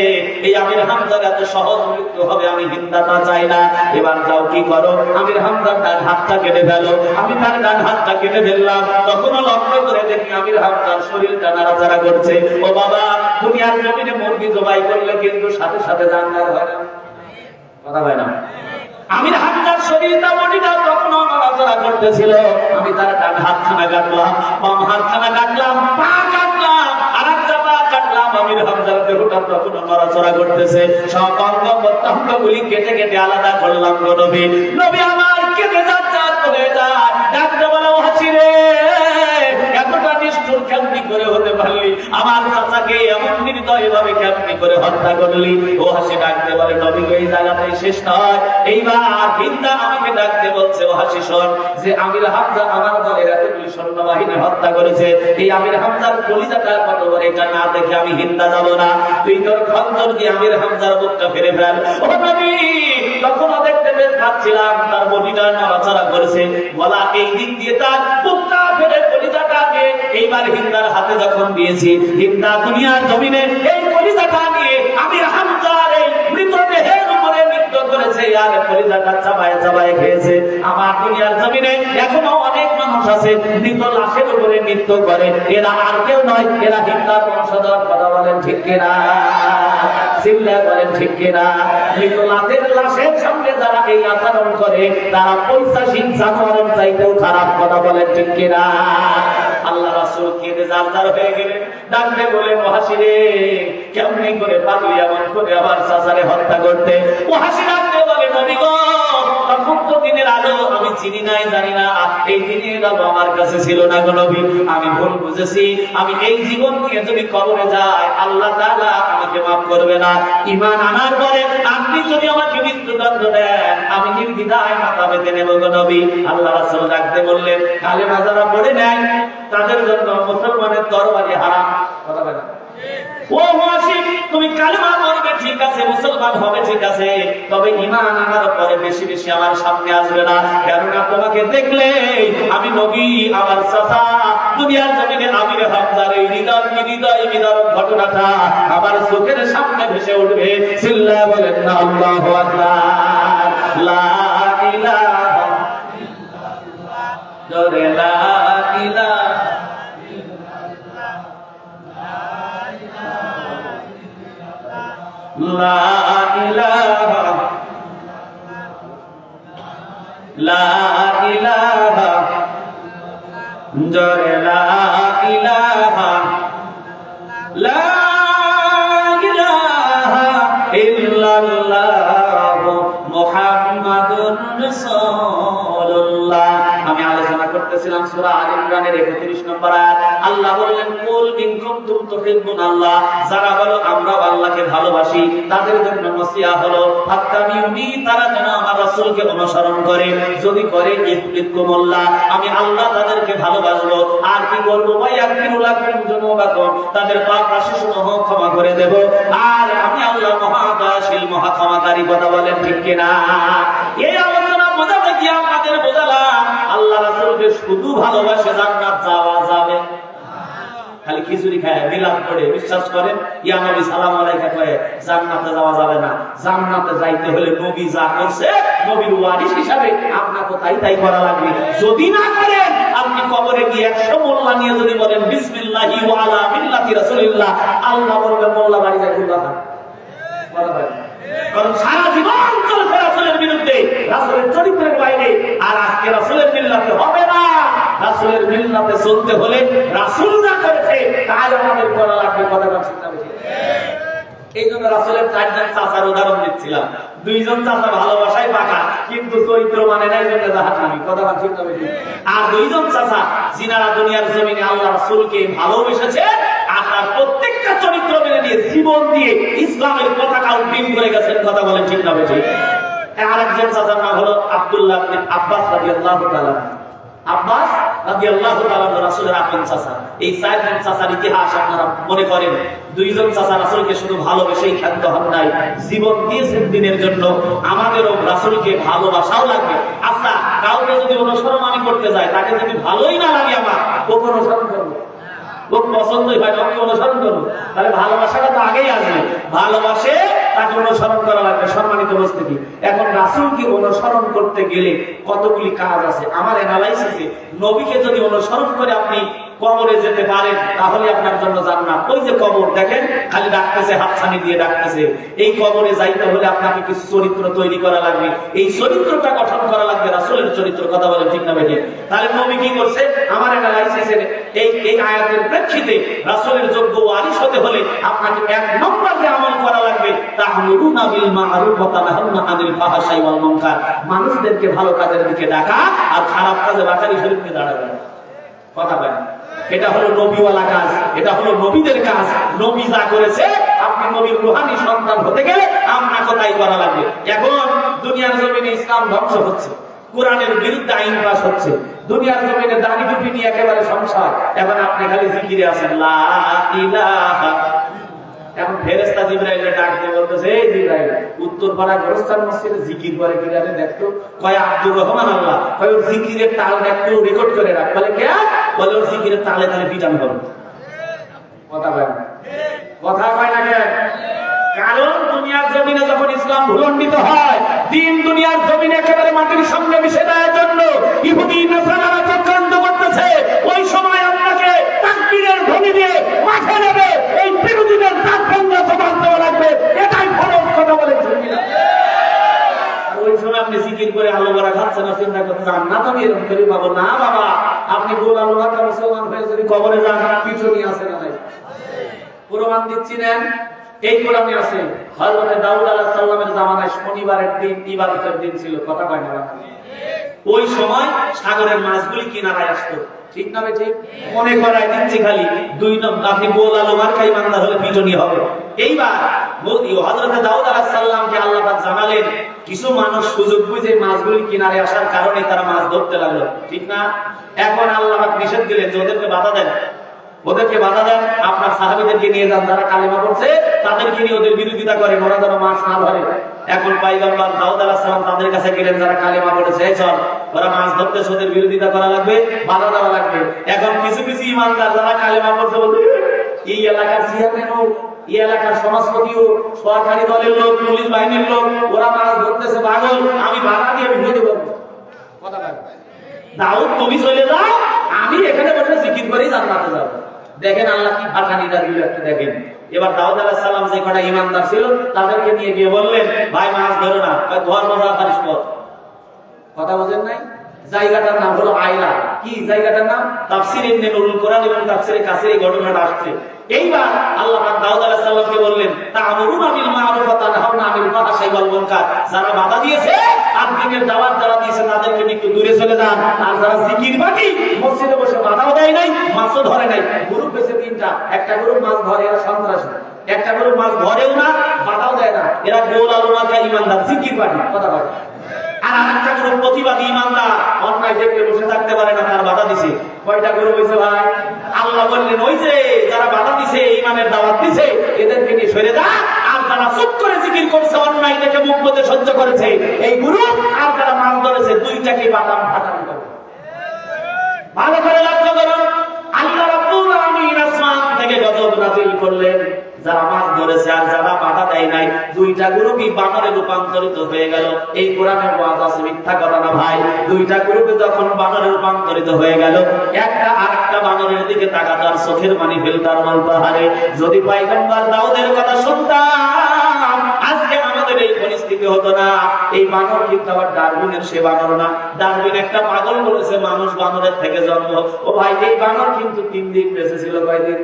এই আমির হামজার এত সহজ মৃত্যু হবে আমি হিন্দাটা চাই না। এবার যাও কি করো, আমির হামজার ডান হাতটা কেটে ফেলো। আমি তার ডান হাতটা কেটে ফেললাম, তখনও লক্ষ্য করে দেখি আমির হামজার শরীরটা নাড়াচাড়া করছে। ও বাবা, দুনিয়ার জমিনে মুরগি জবাই করলে কিন্তু সাথে সাথে জানলার হয় না, কথা হয় না। আমির হামজার শরীরটা বডিটা তখনও নাড়াচাড়া করতেছিল। আমি তার ডান হাতখানা কাটলাম, বাম হাতখানা কাটলাম, পা কাটলাম, আরেকটা পা কাটলাম। আমির হামজার দেহটা তখনও নড়াচড়া করতেছে। সব অঙ্গ প্রত্যঙ্গগুলি কেটে কেটে আলাদা করলাম। নবী নবী আমার কেটে যাচ্ছে আর হয়ে যায়, ডাকতে বলে ওয়াহশী রে, এতটা নিষ্ঠুর কেমনি করে হতে পারলি? আমার চাচাকে এমন নির্দয় ভাবে কেমনি করে হত্যা করলি? ওয়াহশী ডাকতে বলে নবী এই জায়গাটাই শেষ নয়, এইবার হিন্দা আমাকে ডাকতে বলছে ওয়াহশী শোন, যে আমির হামজা আমার দলের এতগুলি সৈন্যবাহিনী হত্যা করেছে, এই আমির হামজার কলিজাটা কত বড় এটা না দেখে আমি হিন্দা যাব না। তুই তোর খঞ্জর দিয়ে আমির হামজার বুকটা ফেরে ফেল। ও নবী, তখনও দেখতে বেশ পাচ্ছিলাম তার বডিটা নড়াচড়া করেছে, গলা এই দিক দিয়ে তার বুকটা ফেরে কলিজাটাকে এইবার হিন্দার হাতে যখন দিয়েছি, হিন্দা দুনিয়ার জমিনে এই কলিজাটা নিয়ে আমির হামজার এই মৃতদেহের উপরে নৃত্য করেছে আর কলিজাটা চাবায় চাবায় খেয়েছে। আমার দুনিয়ার জমিনে এখনো অনেক মানুষ আছে মৃত লাশের উপরে নৃত্য করে, এরা আর কেউ নয়, এরা হিন্দার বংশধর। কথা বলেন ঠিক কিনা? চিল্লা বলেন ঠিক কিনা? মৃত লাশের সঙ্গে যারা এই আচরণ করে তারা পৈশাচিক জানোয়ারের চাইতেও খারাপ। কথা বলেন ঠিক কিনা? আল্লাহ রাসূল কেঁদে জারজার হয়ে গেলেন, ডাকতে বলেন ওয়াহশী রে, কেমনি করে পারলি এমন করে আমার চাচারে হত্যা করতে? ওয়াহশী ডাকতে বলে নবী গো, তখন তো দিনের আলো আমি চিনি নাই, জানি না, এই দিনের আলো আমার কাছে ছিল না গো নবী, আমি ভুল বুঝেছি। আমি এই জীবন নিয়ে যদি কবরে যাই আল্লাহ তাআলা আমাকে মাফ করবে না। ঈমান আনার পরে আপনি যদি আমাকে মৃত্যুদণ্ড দেন আমি নির্দ্বিধায় মাথা পেতে নেব গো নবী। আল্লাহ রাসূল ডাকতে বললেন কালেমা যারা পড়ে নেয় তাদের জন্য মুসলমানের তরবারি হারাম। কথা বলেন ও ওয়াহশী, তুমি কালেমা পড়বে ঠিক আছে, মুসলমান হবে ঠিক আছে, তবে ঈমান আনার পরে বেশি বেশি আমার সামনে আসবে না, কেননা তোমাকে দেখলে আমি নবী আমার চাচা দুনিয়ার জমিনে আমির হামজার এই হৃদয় বিদারক ঘটনাটা আমার চোখের সামনে ভেসে উঠবে। চিল্লায়া বলেন না আল্লাহু আকবার। লা ইলাহা ইল্লাল্লাহ, জোরে লা ইলাহা লা ইলাহা লা ইলাহা, জোরে লা ইলাহা লা ইলাহা ইল্লাল্লাহু মুহাম্মাদুর রাসূলুল্লাহ। আমি আলোচনা করতেছিলাম সূরা আলে ইমরানের 31 নম্বর আয়াত। আল্লাহ বললেন কুল ইন কুনতুম তুহিব্বুনাল্লাহ, যারা বলো আমরা আল্লাহকে ভালোবাসি তাদের জন্য নসিহত হলো ফাত্তাবিউনি, তারা যেন আমার রাসূলকে অনুসরণ করে। যদি করে ইহবিবকুমুল্লাহ, আমি আল্লাহ তাদেরকে ভালোবাসবো। আর কি করব? ওয়ায়াগফিরুলাকুম যুনুবাকুম, তাদের পাপ রাশিসমূহ ক্ষমা করে দেব। আর আমি আল্লাহ মহাদয়াশীল মহা ক্ষমাকারী। কথা বলেন ঠিক কিনা? এই আলোচনা বোঝাতে গিয়ে আমাদের বোঝালাম আল্লাহ রাসূলকে শুধু ভালোবাসে জান্নাত যাওয়া যাবে। খালি খিচুড়ি খায় বিলাপ করে বিশ্বাস করেন ইয়া নবী সালাম আলাইকা কয়ে জান্নাতে যাওয়া যাবে না। জান্নাতে যাইতে হলে নবী যা করছে নবীর ওয়ারিস হিসাবে আপনাকে তাই করা লাগবে। যদি না করেন আপনি কবরে গিয়ে 100 মোল্লা নিয়ে যদি বলেন বিসমিল্লাহি ওয়া আলা মিল্লাতি রাসূলিল্লাহ, আল্লাহ বলবে মোল্লা বাড়ি যায় কোন কথা বলা হয়। কারণ সারা জীবন চলছে রাসূলের বিরুদ্ধে, রাসূলের চরিত্রের বাইরে। আর আজকে রাসূলের মিল্লাতে হবে না, রাসূল রাসূলের মিল্লাতে চলতে হলে রাসূল যা করেছে তাই আমাদের করা লাগবে। কথা বলছেন না? এই জন্য রাসূলের 4 জন চাচার উদাহরণ দিচ্ছিলাম। 2 জন চাচা ভালোবাসায় পাকা, কিন্তু চরিত্র মানে নাই জন্য জাহান্নামী। কথা বলছেন না? আর 2 জন চাচা যিনারা দুনিয়ার জমিনে আল্লাহ রাসূলকে ভালোবেসেছে আর তার প্রত্যেকটা চরিত্র মেনে নিয়ে জীবন দিয়ে ইসলামের পতাকা উড্ডীন করে গেছেন। কথা বলেন ঠিক না বেঠিক? আরেকজন চাচার নাম হলো আব্দুল্লাহ ইবনে আব্বাস রাদিয়াল্লাহু তাআলা। আব্বাস রাদিয়াল্লাহু তাআলা রাসূলের আপন চাচা। এই 4 জন চাচার ইতিহাস আপনারা মনে করেন। 2 জন চাচা রাসূলকে শুধু ভালোবেসেই ক্ষান্ত হন নাই, জীবন দিয়েছেন দিনের জন্য। আমাদেরও রাসূলকে ভালোবাসাও লাগবে। আচ্ছা, কাউকে যদি অনুসরণ আমি করতে যাই, তাকে যদি ভালোই না লাগে আমার, ওকে অনুসরণ করবো? ও পছন্দই হয় না, অনুসরণ করবো? তাহলে ভালোবাসাটা তো আগেই আসবে। ভালোবাসে তাকে অনুসরণ করা লাগবে। সম্মানিত উপস্থিতি, এখন রাসূলকে অনুসরণ করতে গেলে কতগুলি কাজ আছে আমার অ্যানালাইসিসে। নবীকে যদি অনুসরণ করে আপনি কবরে যেতে পারেন তাহলে আপনার জন্য জান্নাত। ওই যে কবর দেখেন, খালি ডাকতেছে, হাতছানি দিয়ে ডাকতেছে। এই কবরে যাইতে হলে আপনাকে কিছু চরিত্র তৈরি করা লাগবে। এই চরিত্রটা গঠন করা লাগবে রাসূলের চরিত্র। কথা বলে ঠিক না বেঠিক? তাহলে নবী কি করছে আমার অ্যানালাইসিসে এই আয়াতের প্রেক্ষিতে রাসূলের যোগ্য ওয়ারিস হতে হলে আপনাকে 1 নম্বর যে আমল করা লাগবে, তা'মুরুনা বিল মা'রুফ ওয়া তানহাউনা আনিল ফাহশাই ওয়াল মুনকার। মানুষদেরকে ভালো কাজের দিকে ডাকা আর খারাপ কাজে বাঁচারি শরীফকে দাঁড়াবে। কথা বলেন, এটা হলো নবীওয়ালা কাজ, এটা হলো নবীদের কাজ। নবী যা করেছে, আপনি নবীর রূহানি সন্তান হতে গেলে আপনাকে তাই করা লাগবে। এখন দুনিয়ার জমিনে ইসলাম ধ্বংস হচ্ছে, কোরআনের বিরুদ্ধে আইন পাস হচ্ছে, দুনিয়ার জমিনে দাড়ি টুপি নিয়ে একেবারে সংসার। এখন আপনি খালি জিকিরে আছেন লা ইলাহা। এখন ফেরেশতা জিবরাইল ডাক দিয়ে বলতেছে, এই জিবরাইল, উত্তরপাড়া গোরস্থান মসজিদে জিকির করে কি জানেন? দেখতো, কয় আব্দুর রহমান আল্লাহ, কয় ওর জিকিরের তাল একটু রেকর্ড করে রাখ। বলে কে? বলে ওর জিকিরের তালে তালে পিটান হবে। কথা কয় না? কথা কয় না কেন? কারণ দুনিয়ার জমিনে যখন ইসলাম ভুলণ্ডিত হয়, দিন দুনিয়ার জমিনে একেবারে মাটির সঙ্গে মিশে দেওয়ার জন্য ইহুদি নাসারারা চক্রান্ত করতেছে। ওই সময় আপনাকে তাকবীরের ধ্বনি দিয়ে মাঠে নেবে, এই বিরোধীদের দাঁত ভাঙা সমাজ দেওয়া লাগবে। এটাই ফরজ। কথা বলে ঠিক না? ওই সময় আপনি জিকির করে আলু বড়া খাচ্ছেন, চিন্তা করতে চান না, তো আমি এরকম করে পাবো না। বাবা, আপনি গোল আলু ভাত মুসলমান হয়ে যদি কবরে যান, পিছনে আছে না নাই? প্রমাণ দিচ্ছি নেন, এই কোরআনে আছে। হযরত দাউদ আলাইহিস সালামের জামানায় শনিবারের দিন ইবাদতের দিন ছিল। কথা কয় না? ওই সময় সাগরের মাছগুলি কিনারায় আসতো। ঠিক না ভাই? ঠিক মনে করাই দিচ্ছি খালি। 2 নম্বর, আপনি গোল আলু মার্কা ইমানদার হলে পিটনি হবে। এইবার হযরত দাউদ আলাইহিস সালামকে আল্লাহ পাক জানালেন, কিছু মানুষ সুযোগ বুঝে মাছগুলি কিনারে আসার কারণে তারা মাছ ধরতে লাগলো। ঠিক না? এখন আল্লাহ পাক নিষেধ দিলেন যে ওদেরকে বাধা দেন, ওদেরকে বাধা দেন। আপনার সাহাবীদেরকে নিয়ে যান, যারা কালেমা পড়ছে তাদেরকে নিয়ে ওদের বিরোধিতা করে, ওরা যেন মাছ না ধরে। এখন পয়গম্বর দাউদ আলাইহিস সালাম তাদের কাছে গেলেন, যারা কালেমা পড়েছে, চল ওরা মাছ ধরতেছে, ওদের বিরোধিতা করা লাগবে, বাধা দেওয়া লাগবে। এখন কিছু কিছু ইমানদার যারা কালেমা পড়ছে বলছে, এই এলাকার চেয়ারম্যান হোক, এই এলাকার সমাজপতি হোক, সরকারি দলের লোক, পুলিশ বাহিনীর লোক, ওরা মাছ ধরতেছে, পাগল, আমি বাধা দিয়ে বিরোধী করবো। কথা বলে, দাউদ তুমি চলে যাও, আমি এখানে বসে জিকির করেই জান্নাতে যাবো। দেখেন আল্লাহ কি ফাটানিটা দিল একটু দেখেন। এবার দাউদ আলাইহিস সালাম যে কটা ইমানদার ছিল তাদেরকে নিয়ে গিয়ে বললেন, ভাই মাছ ধরো না, ঘর মজা ফারিস কর। কথা বোঝেন নাই? জায়গাটার নাম হলো আইলা। কি জায়গাটার নাম? তাফসীর ইবনে নুরুল কোরআন এবং তাফসীরে কাসির এই ঘটনাটা আসছে। এইবার আল্লাহ পাক দাউদ আলাইহিস সালামকে বললেন, তা'মুরুনা বিল মা'রুফ ওয়া তানহাউনা আনিল ফাহশাই ওয়াল মুনকার। যারা বাধা দিয়েছে আর দিনের দাওয়াত যারা দিয়েছে তাদেরকে একটু দূরে চলে যান। আর যারা জিকির বাকি মসজিদে বসে বাধাও দেয় নাই, মাছও ধরে নাই। গ্রুপ হয়েছে 3টা। একটা গ্রুপ মাছ ধরে, এরা সন্ত্রাসী। একটা গ্রুপ মাছ ধরেও না, বাধাও দেয় না, এরা গোল আলু মাখা ইমানদার, জিকির বাকি। কথা বলে। আর আরেকটা গ্রুপ প্রতিবাদী ইমানদার, অন্যায় দেখলে বসে থাকতে পারে না, তার বাধা দিছে। কয়টা গ্রুপ হয়েছে ভাই? আল্লাহ বললেন, ওই যে যারা বাধা দিছে, ইমানের দাওয়াত দিছে, এদেরকে নিয়ে সরে যা। আর যারা চুপ করে জিকির করছে, অন্যায় দেখে মুখ মধ্যে সহ্য করেছে, এই গ্রুপ। আর যারা মাছ ধরেছে, 2টাকে বাতাম ফাটানো করে। ভালো করে লক্ষ্য করুন, আল্লাহ রাব্বুল আলামিন আসমান থেকে গজব নাযিল করলেন। যারা মাছ ধরেছে আর যারা বাধা দেয় নাই, 2টা গ্রুপই বানরে রূপান্তরিত হয়ে গেল। এই কোরআনের ওয়াজ আছে, মিথ্যা কথা না ভাই। 2টা গ্রুপে যখন বানরে রূপান্তরিত হয়ে গেল, একটা আরেকটা বানরের দিকে তাকাতো আর চোখের পানি ফেলতার বলতো, হারে যদি পয়গম্বর দাউদের কথা শুনতাম, আজকে আমাদের আমাদের এই পরিস্থিতি হতো না। এই বানর কিন্তু আবার ডারউইনের সে বানর না। ডারউইন একটা পাগল বলেছে মানুষ বানরের থেকে জন্ম। ও ভাই, এই বানর কিন্তু 3 দিন বেঁচে ছিল। কয়দিন?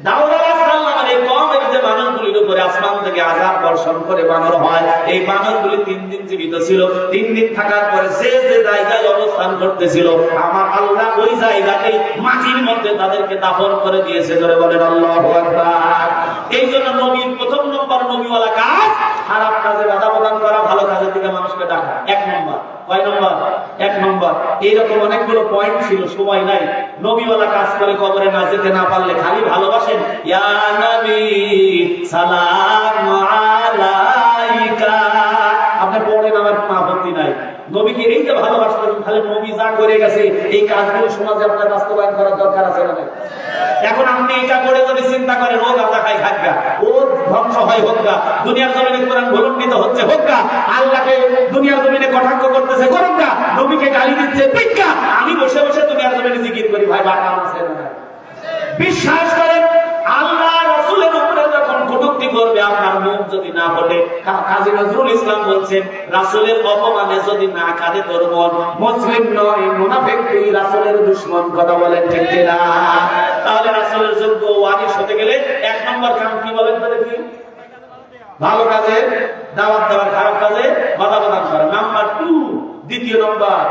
দাউদ আলাইহিস সালামের এই কওমের যে মানুষগুলির উপরে আসমান থেকে আযাব বর্ষণ করে বানর হয়, এই বানরগুলি 3 দিন জীবিত ছিল। 3 দিন থাকার পরে যে যে জায়গায় অবস্থান করতেছিল, আমার আল্লাহ ওই জায়গাতেই মাটির মধ্যে তাদেরকে দাফন করে দিয়েছে। ধরে বলেন আল্লাহু আকবার। এই জন্য নবীর প্রথম নম্বর নবীওয়ালা কাজ খারাপ কাজে বাধা প্রদান করা, ভালো কাজের দিকে মানুষকে ডাকা। 1 নম্বর। কয় নম্বর? 1 নম্বর। এইরকম অনেকগুলো পয়েন্ট ছিল, সময় নাই। নবীওয়ালা কাজ করে কবরে না যেতে না পারলে খালি ভালোবাসেন, ইয়া নবী সালাম আলাইকা, আপনি পড়েন, আমার কোনো আপত্তি নাই। নবীকে এই যে ভালোবাসতেন, তাহলে নবী যা করে গেছে এই কাজগুলো সমাজে আপনার বাস্তবায়ন করার দরকার আছে না? এখন আপনি এটা করে যদি চিন্তা করেন ও গাঁজা খাই খাগা, ও ধ্বংস হয় হোকগা, দুনিয়ার জমিনে কোরআন ভুলুণ্ঠিত হচ্ছে হোকগা, আল্লাহকে দুনিয়ার জমিনে কটাক্ষ করতেছে করুকগা, নবীকে গালি দিচ্ছে পিক্কা, আমি বসে বসে দুনিয়ার জমিনে জিকির করি। ভাই বাটা আছে না? বিশ্বাস করেন, আল্লাহ রাসূলের উপরে যখন কটূক্তি করবে, আপনার মুখ যদি না ফোটে, কাজী নজরুল ইসলাম বলছেন, রাসূলের অপমানে যদি না কাঁদে তোর মন, মুসলিম নয় মুনাফিক, তুই রাসূলের দুশমন। কথা বলেন ঠিক কিনা? তাহলে রাসূলের যোগ্য ওয়ারিস হতে গেলে 1 নম্বর কাম কি বলেন তো দেখি? ভালো কাজে দাওয়াত দেওয়া, খারাপ কাজে বাধা প্রদান করা। নাম্বার 2, দ্বিতীয় নম্বর,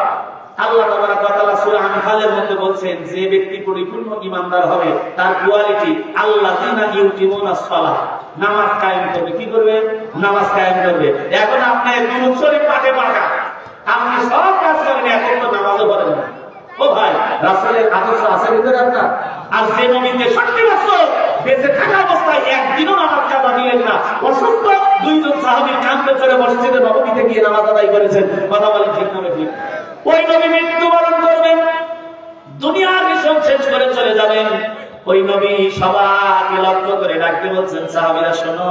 আল্লাহ তাবারাক ওয়া তাআলা সূরা আনফালের মধ্যে বলছেন, যে ব্যক্তি পরিপূর্ণ ঈমানদার হবে তার কোয়ালিটি আল্লাযিনা ইউকিমুনাস সালাহ, নামাজ কায়েম করবে। কি করবে? নামাজ কায়েম করবে। এখন আপনি দুরূদ শরীফ পাঠে পাকা, আপনি সব কাজ করেন, এখন তো নামাজও পড়েন না। ও ভাই, রাসূলের আদর্শ আছে ভিতরে আপনার? আর যে নবীকে 60 বছর বেঁচে থাকা অবস্থায় একদিনও নামাজ কাজা দিলেন না, অসুস্থ 2 জন সাহাবীর কাঁধে চড়ে বসেছিলেন, নবীতে গিয়ে নামাজ আদায় করেছেন। কথা বলেন ঠিক না ঠিক? ওই নবী মৃত্যুবরণ করবেন, দুনিয়ার মিশন শেষ করে চলে যাবেন। ওই নবী সবাইকে লক্ষ্য করে ডাকতে বলছেন, সাহাবীরা শোনো,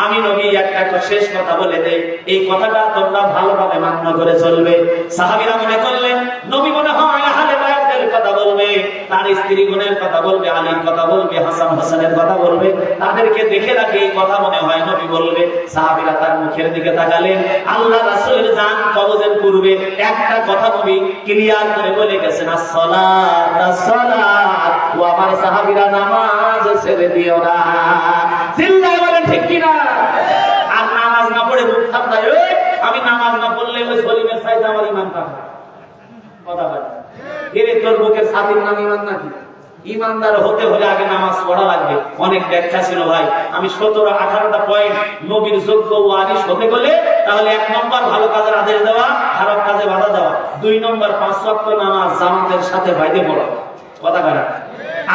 আমি নবী একটা শেষ কথা বলে দেই, এই কথাটা তোমরা ভালোভাবে মান্য করে চলবে। সাহাবীরা মনে করলেন নবী মনে হয় আহলে বায়াতের কথা বলবে, তার স্ত্রী গুণের কথা বলবে, আলীর কথা বলবে, হাসান হোসেনের কথা বলবে। তাদেরকে দেখে রাখে এই কথা মনে হয় নবী বলবে। সাহাবীরা তার মুখের দিকে তাকালেন। আল্লাহ রাসূলের জান কবজের পূর্বে একটা কথা নবী ক্লিয়ার করে বলে গেছেন, as-সালাত as-সালাত। ও আমার সাহাবীরা, নামাজ ছেড়ে দিও না। চিল্লায় বলেন ঠিক কিনা? আর নামাজ না পড়ে মুখ থাকতায়, আমি নামাজ না পড়লে ওই সলিমের চাইতে আমার ঈমান থাকে। কথা বলে এর তোর বুকের ছাতির নাম ঈমান নাকি? ঈমানদার হতে হলে আগে নামাজ পড়া লাগবে। অনেক ব্যাখ্যা ছিল ভাই, আমি 17-18টা পয়েন্ট নবীর যোগ্য ওয়ারিস হতে গেলে, তাহলে 1 নম্বর ভালো কাজের আদেশ দেওয়া, খারাপ কাজে বাধা দেওয়া। 2 নম্বর 5 ওয়াক্ত নামাজ জামাতের সাথে বাইরে পড়া। কথা কারা?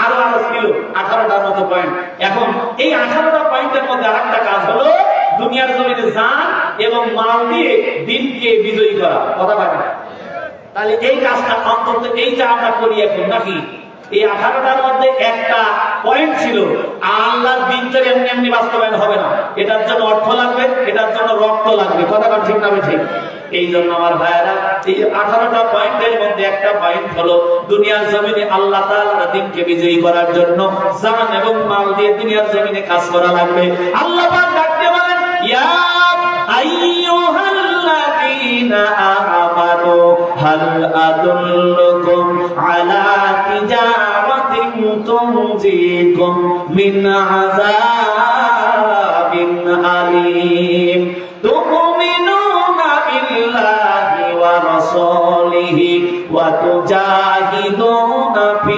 আরো ছিল 18টার মতো পয়েন্ট। এখন এই 18টা পয়েন্টের মধ্যে আরেকটা কাজ হলো দুনিয়ার জমিনে জান এবং মাল দিয়ে দিনকে বিজয়ী করা। কথা কারা? তাহলে এই কাজটা অন্তত এইটা আমরা করি এখন নাকি? এই 18টার মধ্যে একটা পয়েন্ট ছিল, আল্লাহর দিন তো এমনি এমনি বাস্তবায়ন হবে না, এটার জন্য অর্থ লাগবে, এটার জন্য রক্ত লাগবে। কথা ঠিক না ঠিক? এই জন্য আমার ভাইয়েরা, এই 18টা পয়েন্টের মধ্যে একটা পয়েন্ট হলো দুনিয়ার জমিনে আল্লাহ তাআলার দ্বীনকে বিজয়ী করার জন্য জান এবং মাল দিয়ে দুনিয়ার জমিনে কাজ করা লাগবে। আল্লাহ পাক ডাকতে বলেন, ইয়া আইয়ুহাল্লাযীনা আমানু হাল আদুল্লুকুম আলা তিজারাতিন তুনজিকুম মিন আযাবিন আলীম তুমিনুনা বিল্লাহি ওয়া রাসূলিহি ওয়া তুজাহিদুনা ফি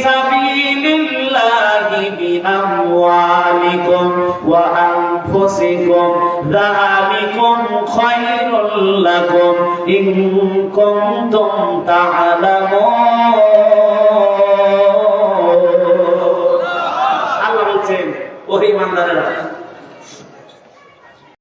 সাবিলিল্লাহি বিআমওয়ালিকুম ওয়া আনফুসিকুম যালিকুম খায়রুল লাকুম ইন কুনতুম তা'লামুন।